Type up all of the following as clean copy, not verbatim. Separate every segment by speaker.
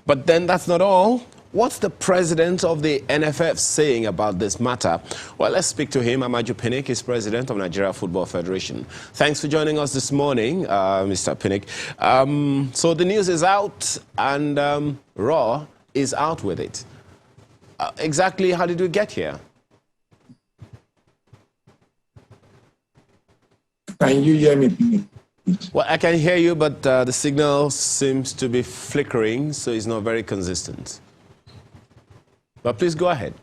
Speaker 1: But then that's not all. What's the president of the NFF saying about this matter? Well, let's speak to him. Amaju Pinnick is president of Nigeria Football Federation. Thanks for joining us this morning, Mr. Pinnick. So the news is out, and Rohr is out with it. Exactly how did we get here?
Speaker 2: Can you hear me?
Speaker 1: Well, I can hear you, but the signal seems to be flickering, so it's not very consistent. But please go ahead.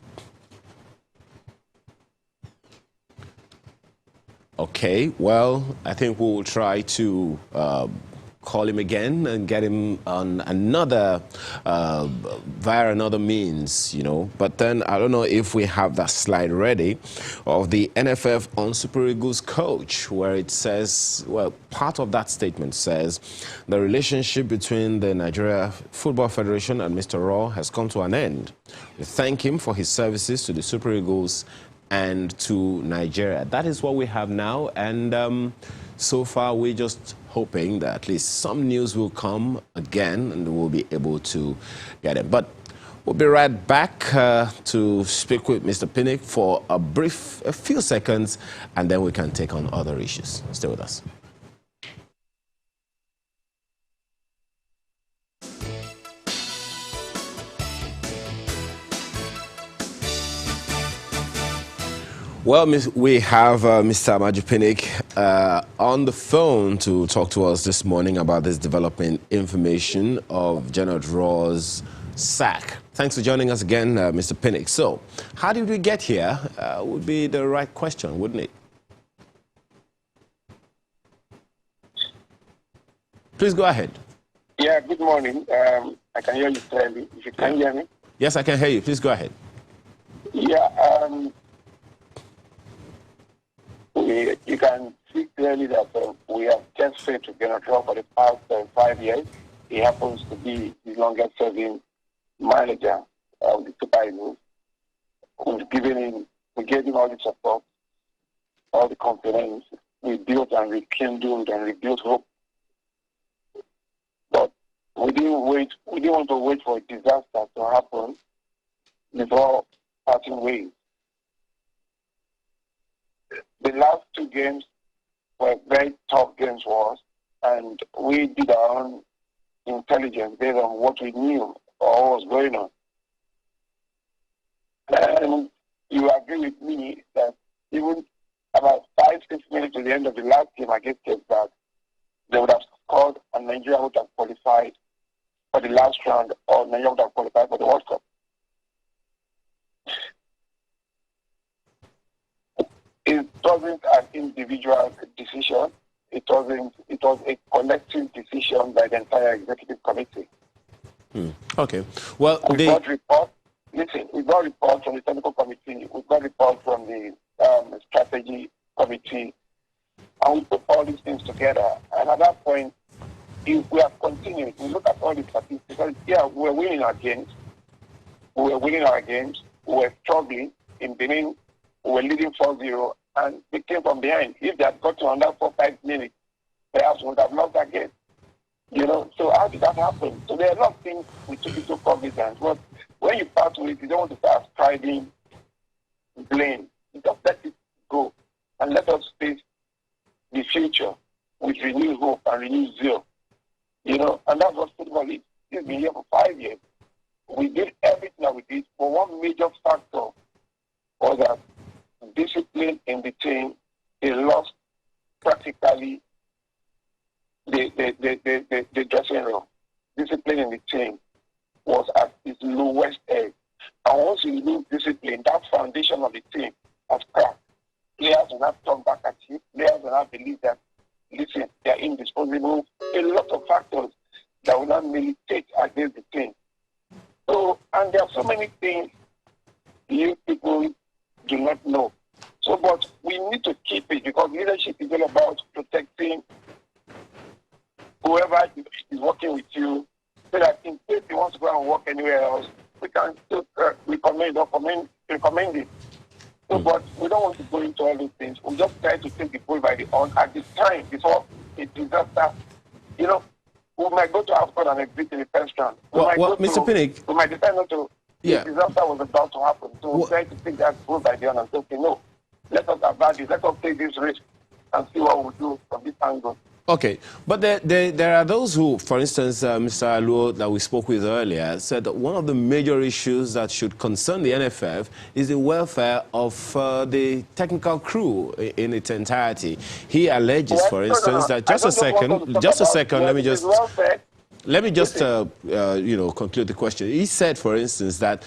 Speaker 1: Okay, well, I think we will try to call him again and get him on another, via another means, you know. But then I don't know if we have that slide ready of the NFF on Super Eagles coach, where it says, well, part of that statement says the relationship between the Nigeria Football Federation and Mr. Rohr has come to an end. We thank him for his services to the Super Eagles and to Nigeria. That is what we have now, and so far we're just hoping that at least some news will come again and we'll be able to get it. But we'll be right back to speak with Mr. Pinnick for a few seconds, and then we can take on other issues. Stay with us. Well, we have Mr. Amaju Pinnick on the phone to talk to us this morning about this developing information of General Rohr's sack. Thanks for joining us again, Mr. Pinnick. So, how did we get here would be the right question, wouldn't it? Please go ahead.
Speaker 3: Yeah, good morning. I can hear you clearly. If you can hear me.
Speaker 1: Yes, I can hear you. Please go ahead.
Speaker 3: Yeah, you can see clearly that we have just said to General Rohr for the past 5 years. He happens to be the longest serving manager of the Super Eagles. We gave him all the support, all the confidence. We built and rekindled and rebuilt hope. But we didn't want to wait for a disaster to happen before parting ways. The last 2 games were very tough games for us, and we did our own intelligence based on what we knew or what was going on. And you agree with me that even about 5-6 minutes to the end of the last game against Cape Verde, they would have scored and Nigeria would have qualified for the last round, or Nigeria would have qualified for the World Cup. It wasn't an individual decision. It was a collective decision by the entire executive committee.
Speaker 1: Okay. Well,
Speaker 3: we got reports. Listen, we got reports from the technical committee. We got reports from the strategy committee, and we put all these things together. And at that point, if we have continued, we look at all the statistics. Because, yeah, we're winning our games. We were struggling in Benin. We were leading 4-0, and they came from behind. If they had got to under 4-5 minutes, perhaps we would have lost that game. You know, so how did that happen? So there are a lot of things we took into cognizance. But when you part with it, you don't want to start ascribing blame. You just let it go and let us face the future with renewed hope and renewed zeal. You know, and that's what football is. It's been here for 5 years. We did everything that we did, but one major factor was that discipline in the team. They lost practically the dressing room. Discipline in the team was at its lowest edge. And once you lose discipline, that foundation of the team has cracked. Players will not turn back at you. Players will not believe that, listen, they are indisposable. A lot of factors that will not militate against the team. So, and there are so many things you people do not know. So, but we need to keep it, because leadership is all about protecting whoever is working with you, so that in case he wants to go and work anywhere else, we can still recommend it. So, but we don't want to go into all those things. We just try to take the bull by the horn at this time before a disaster, you know, we might go to AFCON and exit in the first round.
Speaker 1: Well, Mr. Pinnick,
Speaker 3: we might decide not to.
Speaker 1: Yeah.
Speaker 3: The disaster was about to happen. So we're trying to take that road by the end and say, okay, no, let us avert this, let us take this risk and see what we'll do from this angle.
Speaker 1: Okay, but there are those who, for instance, Mr. Aluo, that we spoke with earlier, said that one of the major issues that should concern the NFF is the welfare of the technical crew in its entirety. He alleges, for instance, that just a second, let me just conclude the question. He said, for instance, that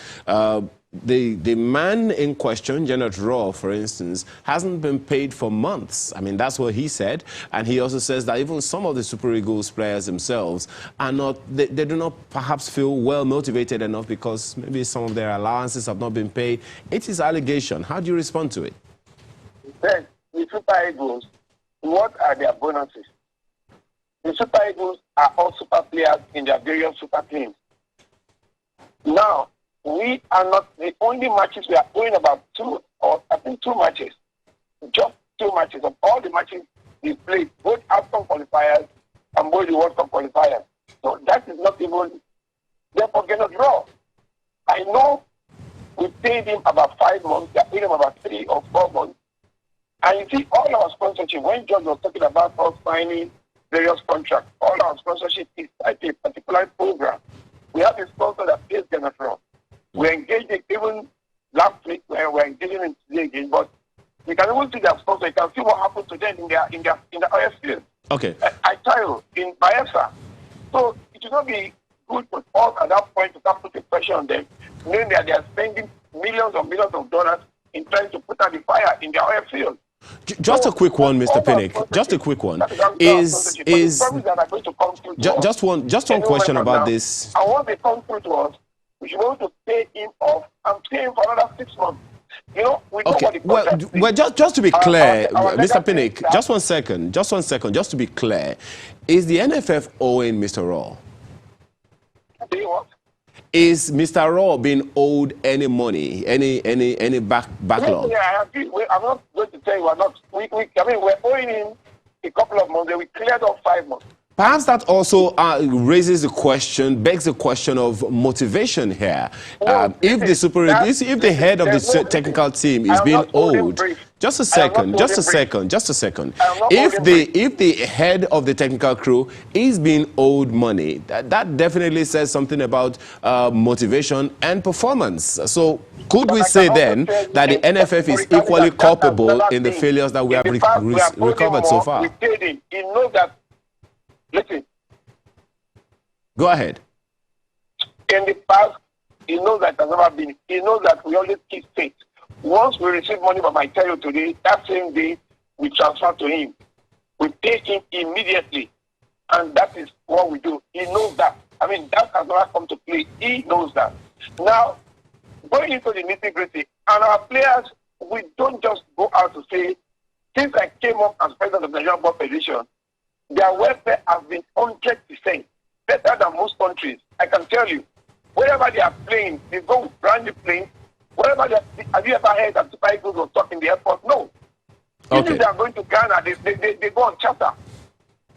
Speaker 1: the man in question, Janet Rohr, for instance, hasn't been paid for months. I mean, that's what he said. And he also says that even some of the Super Eagles players themselves are not, they do not perhaps feel well motivated enough because maybe some of their allowances have not been paid. It's his allegation. How do you respond to it?
Speaker 3: Then, the Super Eagles, what are their bonuses? The Super Eagles are all super players in their various super teams. Now, we are not the only matches. We are going about two matches. Just 2 matches of all the matches we played, both AFCON qualifiers and both the World Cup qualifiers. So that is not even, therefore, cannot draw. I know we paid him about 5 months, we paid him about 3 or 4 months. And you see, all our sponsorship, when George was talking about us signing various contracts, all our sponsorship is like a particular program. We have a sponsor that pays Ghana from. We're engaged even last week when we're engaging in today again, but you can even see their sponsor, you can see what happened to them in the oil field.
Speaker 1: Okay.
Speaker 3: I tell you, in Bayelsa. So it should not be good for us at that point to start putting pressure on them, knowing that they are spending millions and millions of dollars in trying to put out the fire in the oil field.
Speaker 1: Just a quick one, Mr. Pinnick. Just a quick one. Just one question about this.
Speaker 3: And once they come through to us, we should be able to pay him off and pay him for another 6 months. You know, we know what the contract is.
Speaker 1: Well, just to be clear, Mr. Pinnick, just one second, just to be clear, is the NFF owing Mr. Rohr?
Speaker 3: What?
Speaker 1: Is Mr. Rohr being owed any money, any backlog?
Speaker 3: Yeah, I agree. I'm not going to tell you we're not. We're owing him a couple of months. We cleared up 5 months.
Speaker 1: Perhaps that also begs the question of motivation here. If the head of the technical team is being owed, just a second. If the head of the technical crew is being owed money, that definitely says something about motivation and performance. So could we say then that the NFF is equally culpable in the failures that we have recovered so far?
Speaker 3: We paid him. He knows that. Listen.
Speaker 1: Go ahead.
Speaker 3: In the past, he knows that has never been. He knows that we always keep faith. Once we receive money from my tell you today, that same day we transfer to him. We pay him immediately. And that is what we do. He knows that. I mean, that has never come to play. He knows that. Now, going into the nitty-gritty, and our players, we don't just go out to say, since I came up as president of the Nigerian Board Federation, their welfare has been 100% better than most countries. I can tell you, wherever they are playing, they go with brand new planes. Wherever have you ever heard that Super Eagles was talking in the airport? No.
Speaker 1: Okay.
Speaker 3: If they are going to Ghana, they go on charter.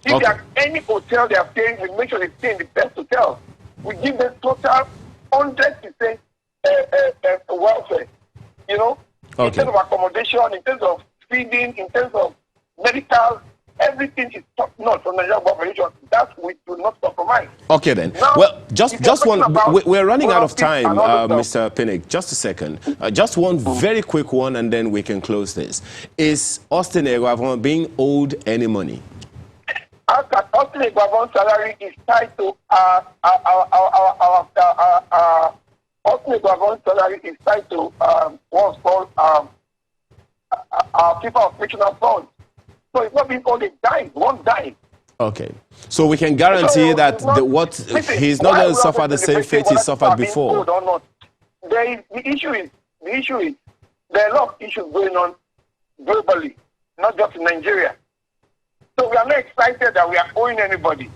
Speaker 3: If they are any hotel they are staying, we make sure they stay in the best hotel. We give them total 100% welfare. You know, in terms of accommodation, in terms of feeding, in terms of medical. Everything is top notch on the Nigerian Board Federation. That we do not compromise. Okay then. Now, well,
Speaker 1: just one. We're running out of time, Mr. Pinnick. Just a second. Just one very quick one, and then we can close this. Is Austin Eguavon being owed any money?
Speaker 3: Austin Eguavon's salary is tied to Austin Eguavon's salary is tied to what's called our FIFA operational fund. So it's not being owed a dime, 1 dime.
Speaker 1: Okay. So we can guarantee that he's not going to suffer the same fate he suffered before.
Speaker 3: The issue is there are a lot of issues going on globally, not just in Nigeria. So we are not excited that we are owing anybody.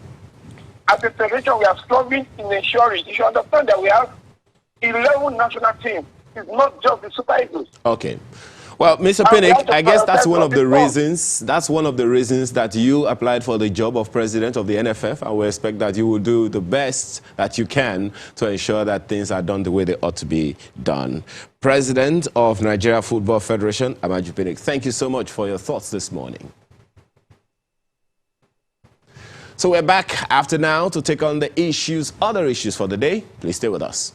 Speaker 3: As a federation, we are struggling in ensuring. You should understand that we have 11 national teams. It's not just the Super Eagles.
Speaker 1: Okay. Well, Mr.
Speaker 3: And we have
Speaker 1: Pinnick,
Speaker 3: to
Speaker 1: I guess that's
Speaker 3: prioritize
Speaker 1: one of the
Speaker 3: public
Speaker 1: reasons. That's one of the reasons that you applied for the job of president of the NFF, and we expect that you will do the best that you can to ensure that things are done the way they ought to be done. President of Nigeria Football Federation, Amaju Pinnick, thank you so much for your thoughts this morning. So we're back after now to take on the other issues for the day. Please stay with us.